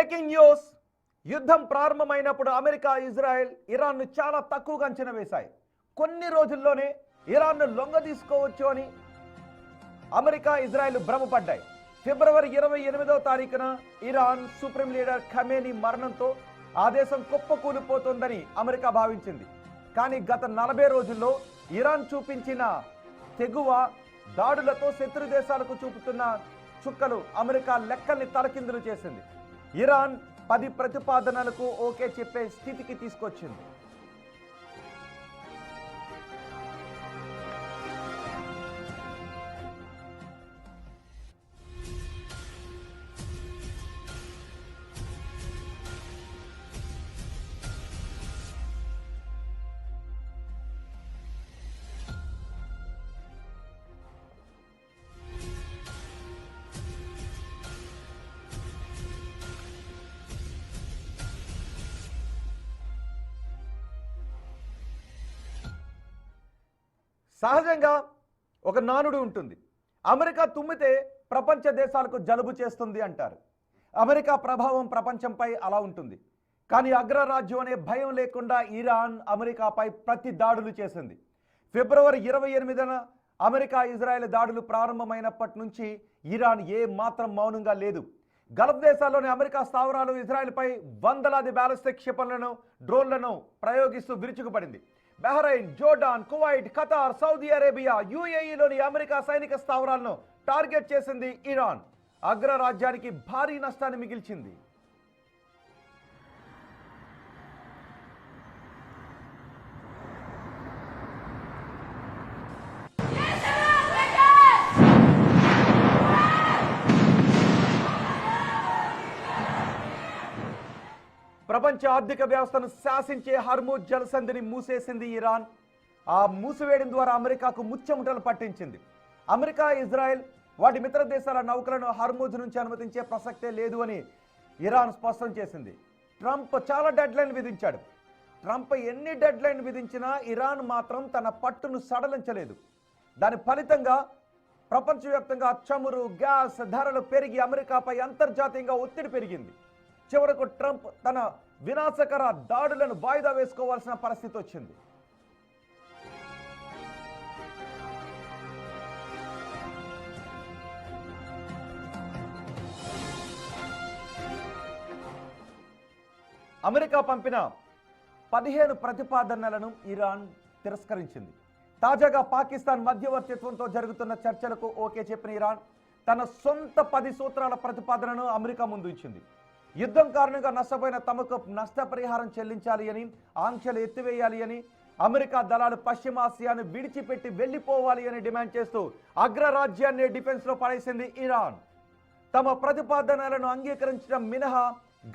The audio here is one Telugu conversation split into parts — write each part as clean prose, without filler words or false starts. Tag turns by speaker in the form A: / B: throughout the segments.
A: Breaking news. యుద్ధం ప్రారంభమైనప్పుడు అమెరికా, ఇజ్రాయెల్ ఇరాన్ను చాలా తక్కువగా అంచనా వేశాయి. కొన్ని రోజుల్లోనే ఇరాన్ను లొంగదీసుకోవచ్చు అని అమెరికా, ఇజ్రాయెల్ భ్రమపడ్డాయి. ఫిబ్రవరి 28వ తారీఖున ఇరాన్ సుప్రీం లీడర్ ఖమేనీ మరణంతో ఆ దేశం కుప్పకూలిపోతుందని అమెరికా భావించింది. కానీ గత 40 రోజుల్లో ఇరాన్ చూపించిన తెగువ దాడులతో శత్రు దేశాలకు చూపుతున్న చుక్కలు అమెరికా లెక్కల్ని తలకిందులు చేసింది. ఇరాన్ 10 ప్రతిపాదనలకు ఓకే చెప్పే స్థితికి తీసుకొచ్చింది. సహజంగా ఒక నానుడు ఉంటుంది. అమెరికా తుమ్మితే ప్రపంచ దేశాలకు జలుబు చేస్తుంది అంటారు. అమెరికా ప్రభావం ప్రపంచంపై అలా ఉంటుంది. కానీ అగ్రరాజ్యం అనే భయం లేకుండా ఇరాన్ అమెరికాపై ప్రతి దాడులు చేసింది. ఫిబ్రవరి 28న అమెరికా, ఇజ్రాయెల్ దాడులు ప్రారంభమైనప్పటి నుంచి ఇరాన్ ఏ మాత్రం మౌనంగా లేదు. గల్ఫ్ దేశాల్లోని అమెరికా స్థావరాలు ఇజ్రాయెల్పై వందలాది బ్యాలిస్టిక్ క్షిపణులను, డ్రోన్లను ప్రయోగిస్తూ విరుచుకుపడింది. Bahrain, Jordan, Kuwait, Qatar, Saudi Arabia, యుఏఈలోని అమెరికా సైనిక స్థావరాలను టార్గెట్ చేసింది ఇరాన్. అగ్రరాజ్యానికి భారీ నష్టాన్ని మిగిల్చింది. ప్రపంచ ఆర్థిక వ్యవస్థను శాసించే హర్మూజ్ జలసంధిని మూసేసింది ఇరాన్. ఆ మూసివేయడం ద్వారా అమెరికాకు ముచ్చెముటలు పట్టించింది. అమెరికా, ఇజ్రాయెల్ వాటి మిత్ర దేశాల నౌకలను హర్మూజ్ నుంచి అనుమతించే ప్రసక్తే లేదు అని ఇరాన్ స్పష్టం చేసింది. ట్రంప్ చాలా డెడ్ లైన్ విధించాడు. ట్రంప్ ఎన్ని డెడ్ లైన్ విధించినా ఇరాన్ మాత్రం తన పట్టును సడలించలేదు. దాని ఫలితంగా ప్రపంచవ్యాప్తంగా చమురు, గ్యాస్ ధరలు పెరిగి అమెరికాపై అంతర్జాతీయంగా ఒత్తిడి పెరిగింది. చివరకు ట్రంప్ తన వినాశకర దాడులను వాయిదా వేసుకోవాల్సిన పరిస్థితి వచ్చింది. అమెరికా పంపిన 15 ప్రతిపాదనలను ఇరాన్ తిరస్కరించింది. తాజాగా పాకిస్తాన్ మధ్యవర్తిత్వంతో జరుగుతున్న చర్చలకు ఓకే చెప్పిన ఇరాన్ తన సొంత 10 సూత్రాల ప్రతిపాదనను అమెరికా ముందు ఇచ్చింది. యుద్ధం కారణంగా నష్టపోయిన తమకు నష్టపరిహారం చెల్లించాలి అని, ఆంక్షలు ఎత్తివేయాలి అని, అమెరికా దళాలు పశ్చిమాసియాను విడిచిపెట్టి వెళ్లిపోవాలి అని డిమాండ్ చేస్తూ అగ్రరాజ్యాన్ని డిఫెన్స్ లో పడేసింది ఇరాన్. తమ ప్రతిపాదనలను అంగీకరించడం మినహా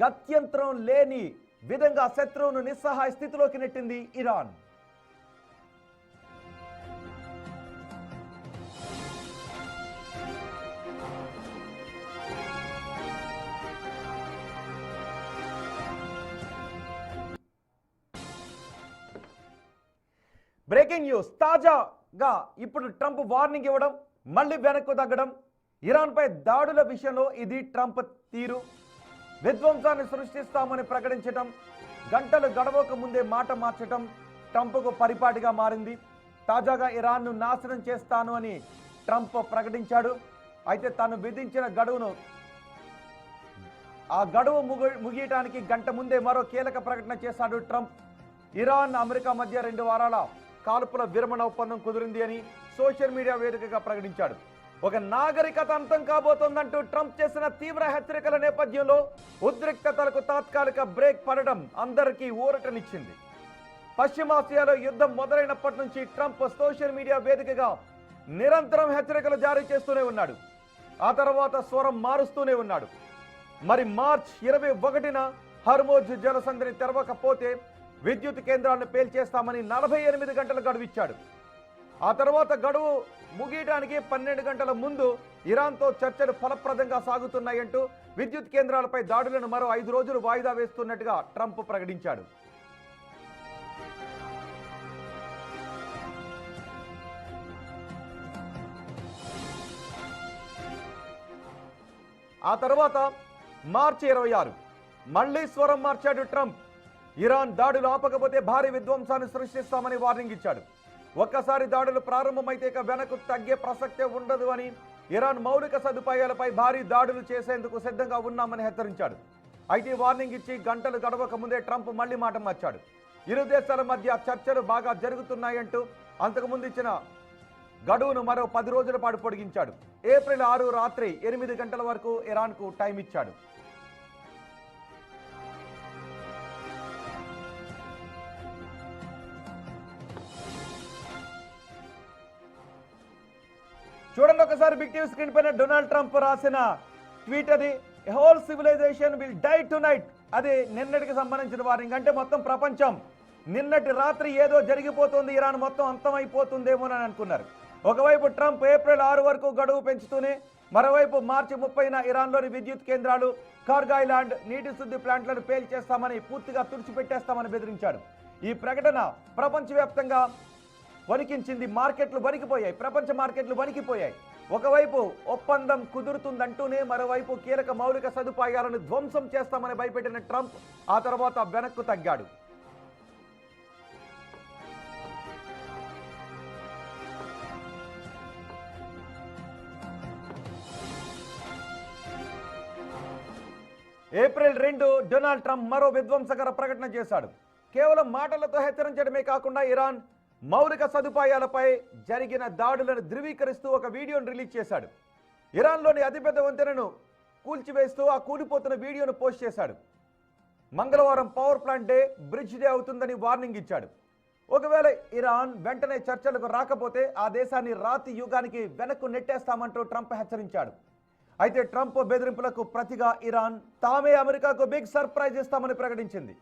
A: గత్యంతరం లేని విధంగా శత్రువును నిస్సహాయ స్థితిలోకి నెట్టింది ఇరాన్. Breaking news. తాజాగా ఇప్పుడు ట్రంప్ వార్నింగ్ ఇవ్వడం, మళ్ళీ వెనక్కు తగ్గడం. ఇరాన్పై దాడుల విషయంలో ఇది ట్రంప్ తీరు. విధ్వంసాన్ని సృష్టిస్తామని ప్రకటించడం, గంటలు గడవక ముందే మాట మార్చడం ట్రంప్కు పరిపాటిగా మారింది. తాజాగా ఇరాన్ను నాశనం చేస్తాను అని ట్రంప్ ప్రకటించాడు. అయితే తాను విధించిన గడువును ఆ గడువు ముగియటానికి గంట ముందే మరో కీలక ప్రకటన చేశాడు ట్రంప్. ఇరాన్, అమెరికా మధ్య 2 వారాల కాల్పుల విరమణ ఒప్పందం కుదిరింది అని సోషల్ మీడియా వేదికగా ప్రకటించాడు. ఒక నాగరికత అంతం కాబోతోందంటూ ట్రంప్ చేసిన తీవ్ర హెచ్చరికల నేపథ్యంలో ఉద్రిక్తతలకు తాత్కాలిక బ్రేక్ పడడం అందరికీ ఊరటనిచ్చింది. పశ్చిమాసియాలో యుద్ధం మొదలైనప్పటి నుంచి ట్రంప్ సోషల్ మీడియా వేదికగా నిరంతరం హెచ్చరికలు జారీ చేస్తూనే ఉన్నాడు. ఆ తర్వాత స్వరం మారుస్తూనే ఉన్నాడు. మరి మార్చి 21న హర్మూజ్ జలసంధిని తెరవకపోతే విద్యుత్ కేంద్రాలను పేల్చేస్తామని 48 గంటల గడువిచ్చాడు. ఆ తర్వాత గడువు ముగియడానికి 12 గంటల ముందు ఇరాన్తో చర్చలు ఫలప్రదంగా సాగుతున్నాయంటూ విద్యుత్ కేంద్రాలపై దాడులను మరో 5 రోజులు వాయిదా వేస్తున్నట్టుగా ట్రంప్ ప్రకటించాడు. ఆ తర్వాత మార్చి 26 మళ్లీ స్వరం మార్చాడు ట్రంప్. ఇరాన్ దాడులు ఆపకపోతే భారీ విధ్వంసాన్ని సృష్టిస్తామని వార్నింగ్ ఇచ్చాడు. ఒక్కసారి దాడులు ప్రారంభమైతే ఇక వెనక్కు తగ్గే ప్రసక్తే ఉండదు అని, ఇరాన్ మౌలిక సదుపాయాలపై భారీ దాడులు చేసేందుకు సిద్ధంగా ఉన్నామని హెచ్చరించాడు. అయితే వార్నింగ్ ఇచ్చి గంటలు గడవక ముందే ట్రంప్ మళ్లీ మాట మార్చాడు. ఇరు దేశాల మధ్య చర్చలు బాగా జరుగుతున్నాయంటూ అంతకుముందు ఇచ్చిన గడువును మరో 10 రోజుల పాటు పొడిగించాడు. ఏప్రిల్ 6 రాత్రి 8 గంటల వరకు ఇరాన్కు టైం ఇచ్చాడు. చూడండి ఒకసారి బిగ్ టీవీ స్క్రీన్ పైన డొనాల్డ్ ట్రంప్ రాసిన ట్వీట్ అది. Whole civilisation will die tonight. అది నిన్నటికి సంబంధించిన వార్నింగ్. అంటే మొత్తం ప్రపంచం నిన్నటి రాత్రి ఏదో జరిగిపోతుంది, ఇరాన్ మొత్తం అంతమైపోతుందేమోనని అనుకున్నారు. ఒకవైపు ట్రంప్ ఏప్రిల్ 6 వరకు గడువు పెంచుతూనే, మరోవైపు మార్చి 30న ఇరాన్లోని విద్యుత్ కేంద్రాలు, కార్గాయిలాండ్ నీటి శుద్ధి ప్లాంట్లను పేల్చేస్తామని, పూర్తిగా తుడిచిపెట్టేస్తామని బెదిరించాడు. ఈ ప్రకటన ప్రపంచవ్యాప్తంగా వణికించింది. మార్కెట్లు వణికిపోయాయి, ప్రపంచ మార్కెట్లు వణికిపోయాయి. ఒకవైపు ఒప్పందం కుదురుతుందంటూనే మరోవైపు కీలక మౌలిక సదుపాయాలను ధ్వంసం చేస్తామని భయపెట్టిన ట్రంప్ ఆ తర్వాత వెనక్కు తగ్గాడు. ఏప్రిల్ 2 డొనాల్డ్ ట్రంప్ మరో విధ్వంసకర ప్రకటన చేశాడు. కేవలం మాటలతో హెచ్చరించడమే కాకుండా ఇరాన్ మౌలిక సదుపాయాలపై జరిగిన దాడులను ధృవీకరిస్తూ ఒక వీడియోను రిలీజ్ చేశాడు. ఇరాన్లోని అతిపెద్ద వంతెనను కూల్చివేస్తూ ఆ కూలిపోతున్న వీడియోను పోస్ట్ చేశాడు. మంగళవారం power plant day, bridge day అవుతుందని వార్నింగ్ ఇచ్చాడు. ఒకవేళ ఇరాన్ వెంటనే చర్చలకు రాకపోతే ఆ దేశాన్ని రాతి యుగానికి వెనక్కు నెట్టేస్తామంటూ ట్రంప్ హెచ్చరించాడు. అయితే ట్రంప్ బెదిరింపులకు ప్రతిగా ఇరాన్ తామే అమెరికాకు బిగ్ సర్ప్రైజ్ ఇస్తామని ప్రకటించింది.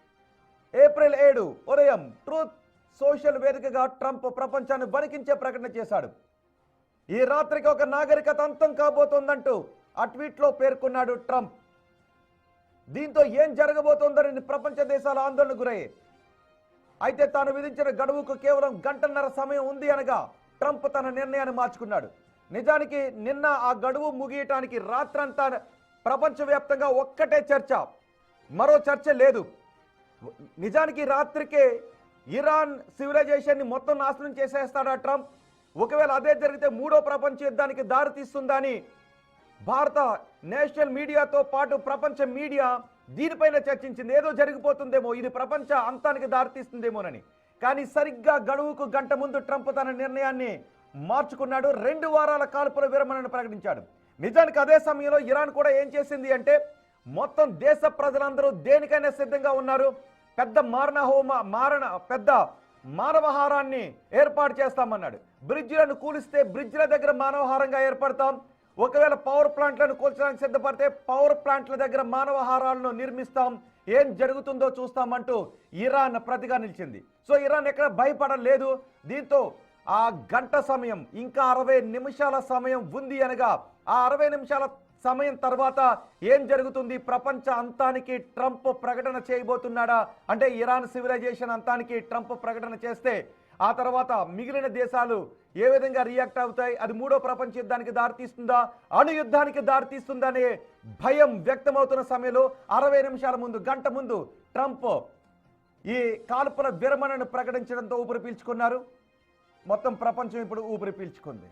A: ఏప్రిల్ 7 ఉదయం ట్రూత్ సోషల్ వేదికగా ట్రంప్ ప్రపంచాన్ని వణికించే ప్రకటన చేశాడు. ఈ రాత్రికి ఒక నాగరికత అంతం కాబోతోందంటూ ఆ ట్వీట్లో పేర్కొన్నాడు ట్రంప్. దీంతో ఏం జరగబోతోందని ప్రపంచ దేశాల ఆందోళన గురయ్యాయి. అయితే తాను విధించిన గడువుకు కేవలం గంటన్నర సమయం ఉంది అనగా ట్రంప్ తన నిర్ణయాన్ని మార్చుకున్నాడు. నిజానికి నిన్న ఆ గడువు ముగియటానికి రాత్రంతా ప్రపంచవ్యాప్తంగా ఒక్కటే చర్చ, మరో చర్చ లేదు. నిజానికి రాత్రికే ఇరాన్ సివిలైజేషన్ని మొత్తం నాశనం చేసేస్తాడా ట్రంప్? ఒకవేళ అదే జరిగితే 3వ ప్రపంచ యుద్ధానికి దారి తీస్తుందని భారత నేషనల్ మీడియాతో పాటు ప్రపంచ మీడియా దీనిపైన చర్చించింది. ఏదో జరిగిపోతుందేమో, ఇది ప్రపంచ అంతానికి దారితీస్తుందేమోనని. కానీ సరిగ్గా గడువుకు గంట ముందు ట్రంప్ తన నిర్ణయాన్ని మార్చుకున్నాడు. 2 వారాల కాల్పుల విరమణను ప్రకటించాడు. నిజానికి అదే సమయంలో ఇరాన్ కూడా ఏం చేసింది అంటే, మొత్తం దేశ ప్రజలందరూ దేనికైనా సిద్ధంగా ఉన్నారు. పెద్ద పెద్ద మానవహారాన్ని ఏర్పాటు చేస్తామన్నాడు. బ్రిడ్జిలను కూలిస్తే బ్రిడ్జిల దగ్గర మానవహారంగా ఏర్పడతాం. ఒకవేళ పవర్ ప్లాంట్లను కూల్చడానికి సిద్ధపడితే పవర్ ప్లాంట్ల దగ్గర మానవహారాలను నిర్మిస్తాం. ఏం జరుగుతుందో చూస్తామంటూ ఇరాన్ ప్రతిగా నిలిచింది. సో ఇరాన్ ఎక్కడ భయపడలేదు. దీంతో ఆ గంట సమయం, ఇంకా 60 నిమిషాల సమయం ఉంది అనగా ఆ 60 నిమిషాల సమయం తర్వాత ఏం జరుగుతుంది? ప్రపంచ అంతానికి ట్రంప్ ప్రకటన చేయబోతున్నాడా? అంటే ఇరాన్ సివిలైజేషన్ అంతానికి ట్రంప్ ప్రకటన చేస్తే ఆ తర్వాత మిగిలిన దేశాలు ఏ విధంగా రియాక్ట్ అవుతాయి? అది 3వ ప్రపంచ యుద్ధానికి దారితీస్తుందా, అణు యుద్ధానికి దారితీస్తుందా అనే భయం వ్యక్తమవుతున్న సమయంలో 60 నిమిషాల ముందు, గంట ముందు ట్రంప్ ఈ కాల్పుల విరమణను ప్రకటించడంతో ఊపిరి పీల్చుకున్నారు. మొత్తం ప్రపంచం ఇప్పుడు ఊపిరి పీల్చుకుంది.